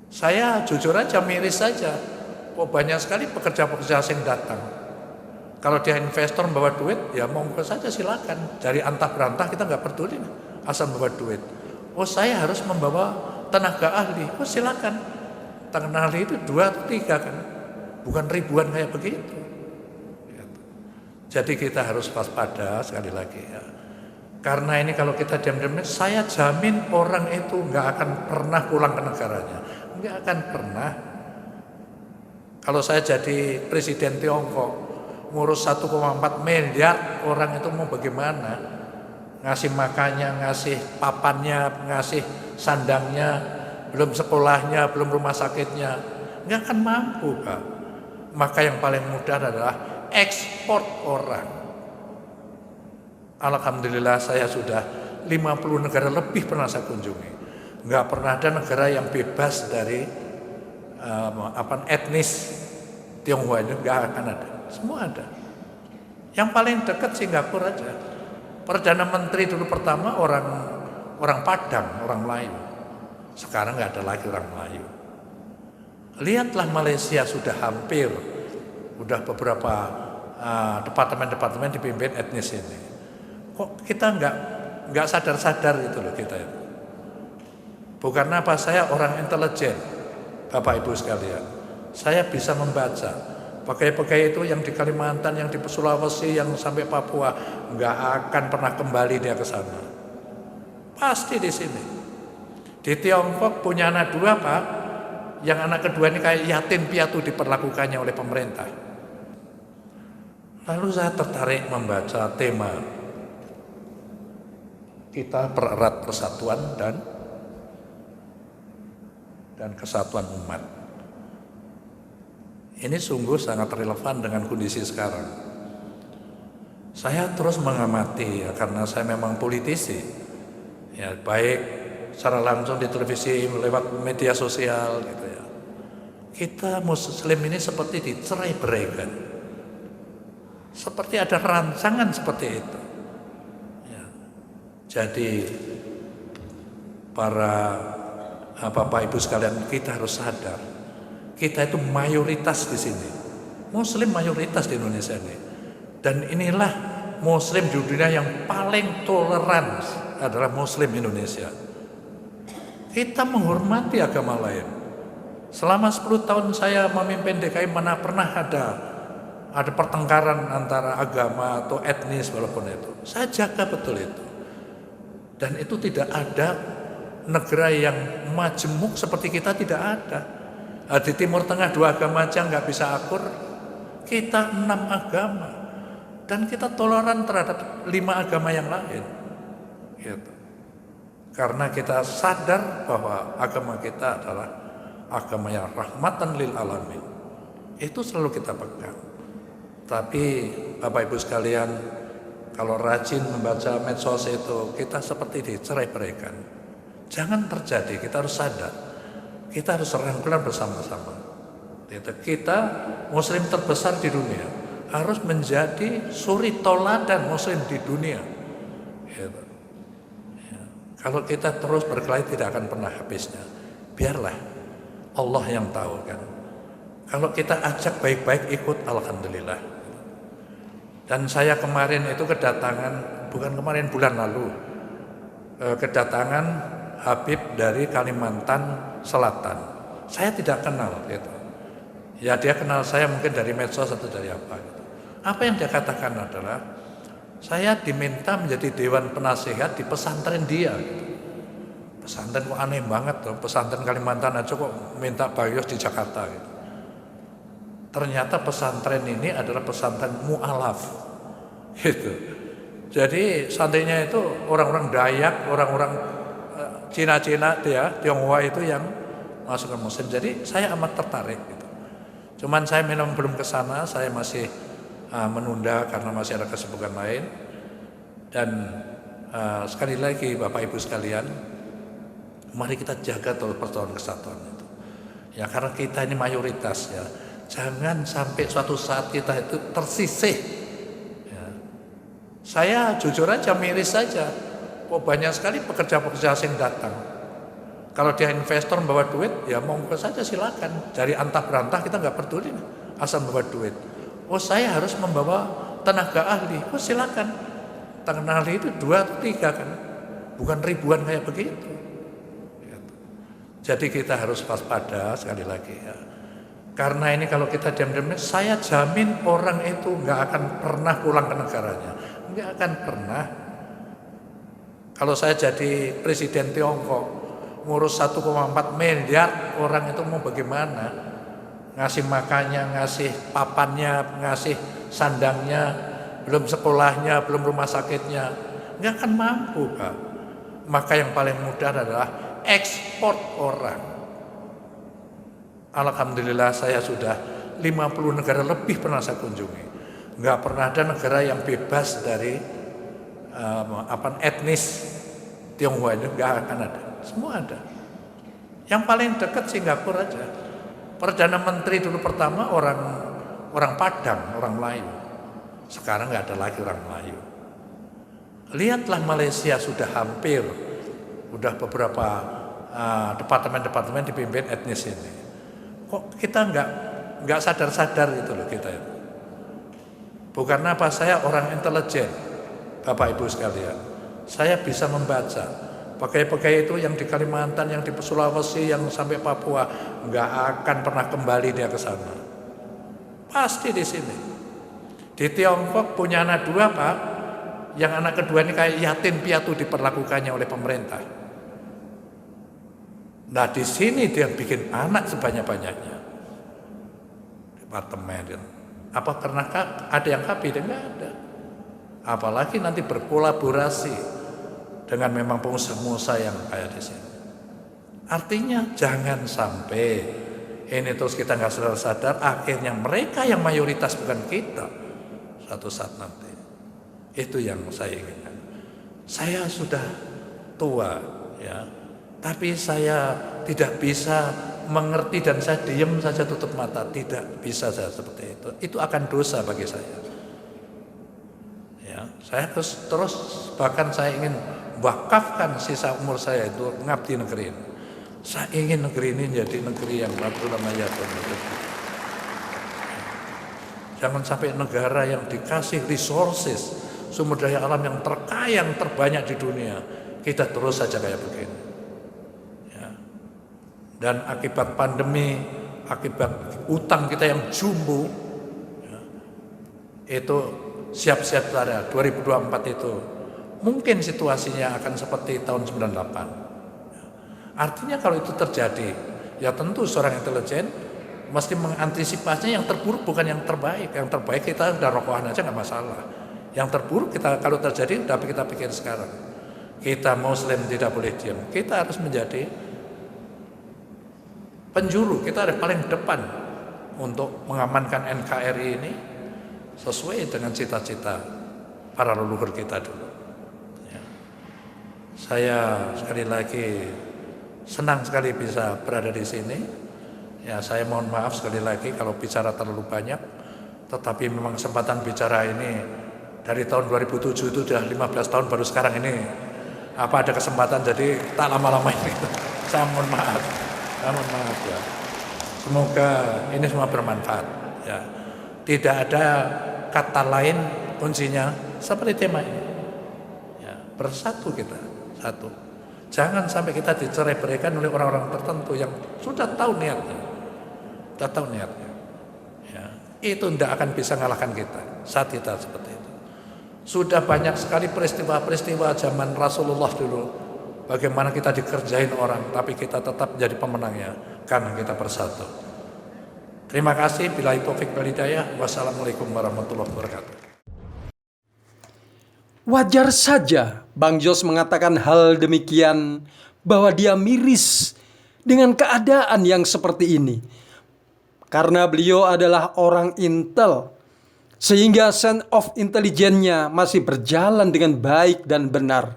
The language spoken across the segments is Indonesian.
Saya jujur aja miris saja, kok banyak sekali pekerja-pekerja asing datang. Kalau dia investor membawa duit, ya monggo saja silakan. Dari antah berantah kita nggak peduli, asal membawa duit. Oh saya harus membawa tenaga ahli, oh silakan. Tenaga ahli itu 2 atau 3 kan, bukan ribuan kayak begitu. Jadi kita harus waspada sekali lagi ya. Karena ini kalau kita diam-diam, saya jamin orang itu nggak akan pernah pulang ke negaranya. Nggak akan pernah. Kalau saya jadi presiden Tiongkok, ngurus 1,4 miliar orang itu mau bagaimana? Ngasih makannya, ngasih papannya, ngasih sandangnya, belum sekolahnya, belum rumah sakitnya. Nggak akan mampu, Pak. Maka yang paling mudah adalah ekspor orang. Alhamdulillah saya sudah 50 negara lebih pernah saya kunjungi. Nggak pernah ada negara yang bebas dari etnis Tionghoa itu, nggak akan ada. Semua ada. Yang paling dekat Singapura aja. Perdana Menteri dulu pertama orang Padang, orang Melayu. Sekarang nggak ada lagi orang Melayu. Lihatlah Malaysia sudah hampir, udah beberapa departemen-departemen dipimpin etnis ini. Kok kita nggak sadar-sadar gitu loh kita itu. Bukan apa, saya orang intelijen, Bapak Ibu sekalian. Saya bisa membaca. Pegawai-pegawai itu yang di Kalimantan, yang di Sulawesi, yang sampai Papua, nggak akan pernah kembali dia ke sana. Pasti di sini. Di Tiongkok punya anak 2 Pak, yang anak kedua ini kayak yatim piatu diperlakukannya oleh pemerintah. Lalu saya tertarik membaca tema kita pererat persatuan dan kesatuan umat. Ini sungguh sangat relevan dengan kondisi sekarang. Saya terus mengamati ya, karena saya memang politisi. Ya, baik secara langsung di televisi, lewat media sosial gitu ya. Kita Muslim ini seperti dicerai-beraikan. Seperti ada rancangan seperti itu. Ya. Jadi para Bapak Ibu sekalian, kita harus sadar, kita itu mayoritas di sini. Muslim mayoritas di Indonesia ini. Dan inilah Muslim di dunia yang paling toleran adalah Muslim Indonesia. Kita menghormati agama lain. Selama 10 tahun saya memimpin DKI, mana pernah ada pertengkaran antara agama atau etnis walaupun itu. Saya jaga betul itu. Dan itu tidak ada negara yang majemuk seperti kita, tidak ada. Di Timur Tengah 2 agama aja nggak bisa akur, kita 6 agama. Dan kita toleran terhadap 5 agama yang lain. Gitu. Karena kita sadar bahwa agama kita adalah agama yang rahmatan lil alamin. Itu selalu kita pegang. Tapi Bapak Ibu sekalian, kalau rajin membaca medsos itu, kita seperti dicerai-beraikan. Jangan terjadi, kita harus sadar. Kita harus rangkulan bersama-sama. Kita Muslim terbesar di dunia, harus menjadi suri toladan Muslim di dunia. Gitu. Ya. Kalau kita terus berkelahi tidak akan pernah habisnya. Biarlah Allah yang tahu kan. Kalau kita ajak baik-baik ikut, alhamdulillah. Dan saya kemarin itu kedatangan, bukan kemarin, bulan lalu, kedatangan Habib dari Kalimantan Selatan. Saya tidak kenal gitu. Ya dia kenal saya mungkin dari medsos atau dari apa gitu. Apa yang dia katakan adalah, saya diminta menjadi dewan penasihat di pesantren dia gitu. Pesantren kok aneh banget tuh, pesantren Kalimantan aja kok minta bayos di Jakarta gitu. Ternyata pesantren ini adalah pesantren mu'alaf gitu. Jadi santrinya itu orang-orang Dayak, orang-orang Cina-Cina dia, Tionghoa itu yang masuk ke Muslim. Jadi saya amat tertarik gitu. Cuman saya memang belum ke sana, saya masih menunda karena masih ada kesibukan lain. Dan sekali lagi Bapak Ibu sekalian, mari kita jaga terus persatuan kesatuan itu. Ya karena kita ini mayoritas ya. Jangan sampai suatu saat kita itu tersisih. Ya. Saya jujur aja miris saja, kok banyak sekali pekerja-pekerja asing datang. Kalau dia investor membawa duit, ya monggo saja silakan. Dari antah berantah kita nggak peduli, asal membawa duit. Oh saya harus membawa tenaga ahli, oh silakan. Tenaga ahli itu 2 atau 3 kan, bukan ribuan kayak begitu. Jadi kita harus waspada sekali lagi ya. Karena ini kalau kita diam-diam, saya jamin orang itu nggak akan pernah pulang ke negaranya, nggak akan pernah. Kalau saya jadi presiden Tiongkok, ngurus 1,4 miliar orang itu mau bagaimana? Ngasih makannya, ngasih papannya, ngasih sandangnya, belum sekolahnya, belum rumah sakitnya, nggak akan mampu Pak. Maka yang paling mudah adalah ekspor orang. Alhamdulillah saya sudah 50 negara lebih pernah saya kunjungi. Nggak pernah ada negara yang bebas dari etnis Tionghoa itu, nggak akan ada. Semua ada. Yang paling dekat Singapura aja. Perdana Menteri dulu pertama orang Padang, orang Melayu. Sekarang nggak ada lagi orang Melayu. Lihatlah Malaysia sudah hampir, udah beberapa departemen-departemen dipimpin etnis ini. Kok kita nggak sadar-sadar gitu loh kita itu. Bukan apa, saya orang intelijen, Bapak Ibu sekalian. Saya bisa membaca. Pegawai-pegawai itu yang di Kalimantan, yang di Sulawesi, yang sampai Papua, nggak akan pernah kembali dia ke sana. Pasti di sini. Di Tiongkok punya anak 2 Pak, yang anak kedua ini kayak yatim piatu diperlakukannya oleh pemerintah. Nah di sini dia bikin anak sebanyak-banyaknya. Departemen. Apa karena ada yang KB? Dia nggak ada. Apalagi nanti berkolaborasi dengan memang pengusaha-pengusaha yang kayak di sini. Artinya jangan sampai ini terus kita nggak sadar-sadar, akhirnya mereka yang mayoritas bukan kita suatu saat nanti. Itu yang saya inginkan. Saya sudah tua ya, tapi saya tidak bisa mengerti dan saya diam saja tutup mata. Tidak bisa saya seperti itu. Itu akan dosa bagi saya. Ya, saya terus bahkan saya ingin wakafkan sisa umur saya itu ngabdi negeri ini. Saya ingin negeri ini jadi negeri yang mabrur-mayatun. Jangan sampai negara yang dikasih resources, sumber daya alam yang terkaya, yang terbanyak di dunia, kita terus saja kayak begini. Ya. Dan akibat pandemi, akibat utang kita yang jumbo, ya, itu siap-siap saja 2024 itu mungkin situasinya akan seperti tahun 98. Artinya kalau itu terjadi, ya tentu seorang intelijen mesti mengantisipasinya yang terburuk bukan yang terbaik. Yang terbaik kita udah rokokan aja nggak masalah. Yang terburuk kita kalau terjadi udah kita pikir sekarang. Kita Muslim tidak boleh diam. Kita harus menjadi penjuru. Kita ada paling depan untuk mengamankan NKRI ini sesuai dengan cita-cita para leluhur kita dulu. Ya. Saya sekali lagi senang sekali bisa berada di sini. Ya, saya mohon maaf sekali lagi kalau bicara terlalu banyak. Tetapi memang kesempatan bicara ini dari tahun 2007 itu sudah 15 tahun baru sekarang ini ada kesempatan, jadi tak lama-lama ini. Saya mohon maaf. Saya mohon maaf ya. Semoga ini semua bermanfaat ya. Tidak ada kata lain kuncinya seperti tema ini. Ya, bersatu kita, satu. Jangan sampai kita dicerai-beraikan oleh orang-orang tertentu yang sudah tahu niatnya. Sudah tahu niatnya. Ya, itu tidak akan bisa mengalahkan kita saat kita seperti itu. Sudah banyak sekali peristiwa-peristiwa zaman Rasulullah dulu. Bagaimana kita dikerjain orang, tapi kita tetap jadi pemenangnya karena kita bersatu. Terima kasih. Billahi taufik wal hidayah. Wassalamualaikum warahmatullahi wabarakatuh. Wajar saja Bang Jos mengatakan hal demikian, bahwa dia miris dengan keadaan yang seperti ini. Karena beliau adalah orang intel, sehingga sense of intelligence-nya masih berjalan dengan baik dan benar.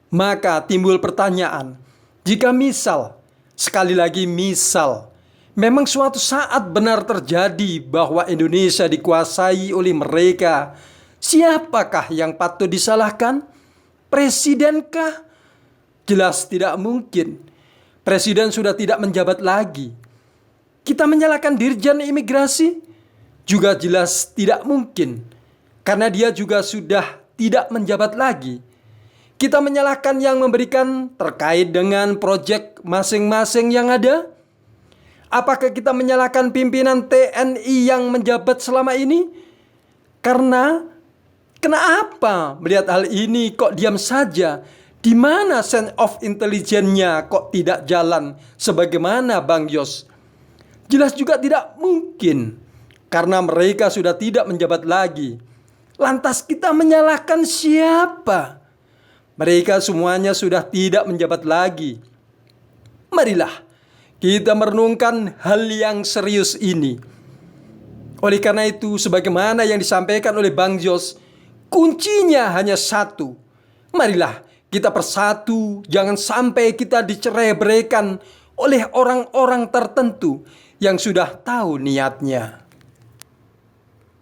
Maka timbul pertanyaan, jika misal, sekali lagi misal, memang suatu saat benar terjadi bahwa Indonesia dikuasai oleh mereka, siapakah yang patut disalahkan? Presidenkah? Jelas tidak mungkin. Presiden sudah tidak menjabat lagi. Kita menyalahkan Dirjen Imigrasi? Juga jelas tidak mungkin. Karena dia juga sudah tidak menjabat lagi. Kita menyalahkan yang memberikan terkait dengan proyek masing-masing yang ada? Apakah kita menyalahkan pimpinan TNI yang menjabat selama ini? Kenapa melihat hal ini kok diam saja? Di mana sense of intelligence-nya kok tidak jalan sebagaimana Bang Yos? Jelas juga tidak mungkin karena mereka sudah tidak menjabat lagi. Lantas kita menyalahkan siapa? Mereka semuanya sudah tidak menjabat lagi. Marilah kita merenungkan hal yang serius ini. Oleh karena itu, sebagaimana yang disampaikan oleh Bang Yos, kuncinya hanya satu. Marilah kita bersatu, jangan sampai kita dicerai-beraikan oleh orang-orang tertentu yang sudah tahu niatnya.